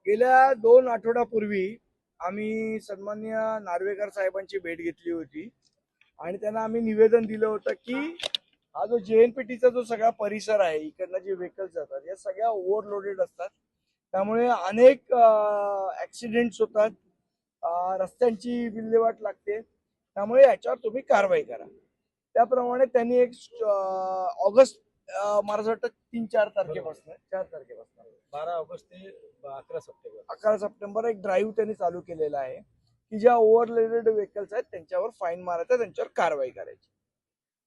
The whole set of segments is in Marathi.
गेल्या 2 आठवड्यापूर्वी आम्ही सन्माननीय नार्वेकर साहेबांची भेट घेतली होती आणि त्यांना आम्ही निवेदन दिलं होतं की हा जो JNPTचा जो सगळा परिसर आहे, इकडनं जे व्हेकल्स जातात या सगळ्या ओव्हरलोडेड असतात. त्यामुळे अनेक ऍक्सिडेंट्स होतात, रस्त्यांची विल्हेवाट लागते. त्यामुळे याच्यावर तुम्ही कारवाई करा. त्याप्रमाणे त्यांनी एक ऑगस्ट मला असं वाटतं 3-4 तारखेपासून 4 तारखेपासून 12 ऑगस्ट ते 11 सप्टेंबर 11 सप्टेंबर एक ड्राईव्ह त्यांनी चालू केलेला आहे की ज्या ओव्हरलोडेड व्हेकल्स आहेत त्यांच्यावर फाईन मारायचा, त्यांच्यावर कारवाई करायची.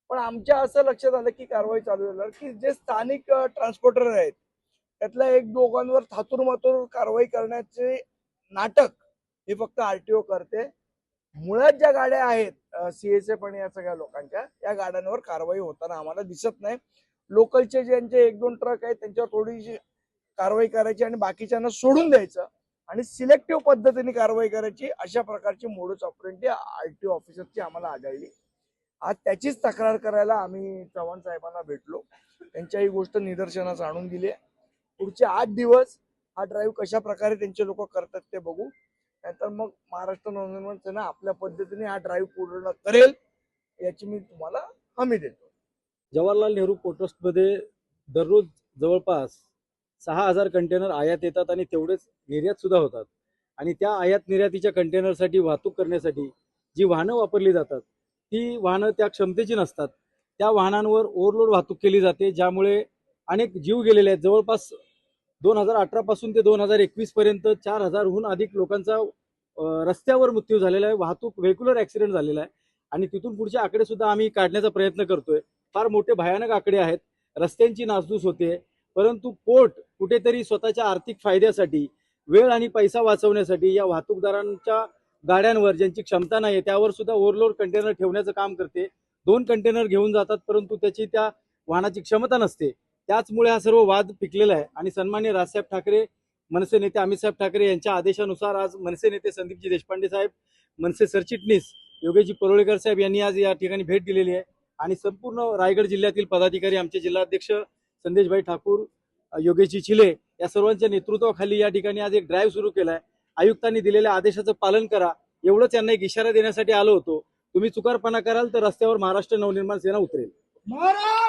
पण आमच्या असं लक्षात आलं की कारवाई चालू झाल्यावर की जे स्थानिक ट्रान्सपोर्टर आहेत त्यातल्या एक दोघांवर थातूर मातूर कारवाई करण्याचे नाटक हे फक्त RTO करते. मुळात ज्या गाड्या आहेत CSF आणि या सगळ्या लोकांच्या, या गाड्यांवर कारवाई होताना आम्हाला दिसत नाही. लोकलचे ज्यांचे 1-2 ट्रक आहेत त्यांच्यावर थोडीशी कारवाई करायची आणि बाकीच्यांना सोडून द्यायचं आणि सिलेक्टिव्ह पद्धतीने कारवाई करायची, अशा प्रकारची मोडस ऑपरेंडी RTO ऑफिसरची आम्हाला आढळली. आज त्याचीच तक्रार करायला आम्ही चव्हाण साहेबांना भेटलो. त्यांच्या ही गोष्ट निदर्शनास आणून दिली. पुढचे 8 दिवस हा ड्राईव्ह कशा प्रकारे त्यांचे लोक करतात ते बघू. नाहीतर मग महाराष्ट्र नवनिर्माण सेना आपल्या पद्धतीने हा ड्राईव्ह पूर्ण करेल याची मी तुम्हाला हमी देतो. जवाहरलाल नेहरू पोर्ट ट्रस्टमध्ये दररोज जवळपास 6,000 कंटेनर आयात येतात आणि तेवढेच निर्यात सुद्धा होतात. आणि त्या आयात निर्यातीच्या कंटेनरसाठी वाहतूक करण्यासाठी जी वाहनं वापरली जातात ती वाहनं त्या क्षमतेची नसतात. त्या वाहनांवर ओव्हरलोड वाहतूक केली जाते, ज्यामुळे अनेक जीव गेलेले आहेत. जवळपास 2018 पासून ते 2021 पर्यंत 4,000हून अधिक लोकांचा रस्त्यावर मृत्यू झालेला आहे, वाहतूक व्हेक्युलर ऍक्सिडेंट झालेला आहे. आणि तिथून पुढचे आकडे सुद्धा आम्ही काढण्याचा प्रयत्न करतोय. फार मोठे भयानक आकडे आहेत. रस्त्यांची नासधूस होते, परंतु पोर्ट कुठेतरी स्वतःच्या आर्थिक फायद्यासाठी, वेळ आणि पैसा वाचवण्यासाठी या वाहतूकदारांच्या गाड्यांवर ज्यांची क्षमता नाही त्यावर सुद्धा ओव्हरलोड कंटेनर ठेवण्याचं काम करते. 2 कंटेनर घेऊन जातात, परंतु त्याची त्या वाहनाची क्षमता नसते. त्याचमुळे हा सर्व वाद पिकलेला आहे. आणि सन्माननीय राजसाहेब ठाकरे, मनसे नेते अमितसाहेब ठाकरे यांच्या आदेशानुसार आज मनसे नेते संदीपजी देशपांडे साहेब, मनसे सरचिटणीस योगेशजी परोळेकर साहेब यांनी आज या ठिकाणी भेट दिलेली आहे. आणि संपूर्ण रायगड जिल्ह्यातील पदाधिकारी, आमचे जिल्हाध्यक्ष संदेशभाई ठाकूर, योगेशजी चिले या सर्वांच्या नेतृत्वाखाली या ठिकाणी आज एक ड्राईव्ह सुरू केला आहे. आयुक्तांनी दिलेल्या आदेशाचं पालन करा, एवढंच यांना एक इशारा देण्यासाठी आलो होतो. तुम्ही चुकारपणा कराल तर रस्त्यावर महाराष्ट्र नवनिर्माण सेना उतरेल.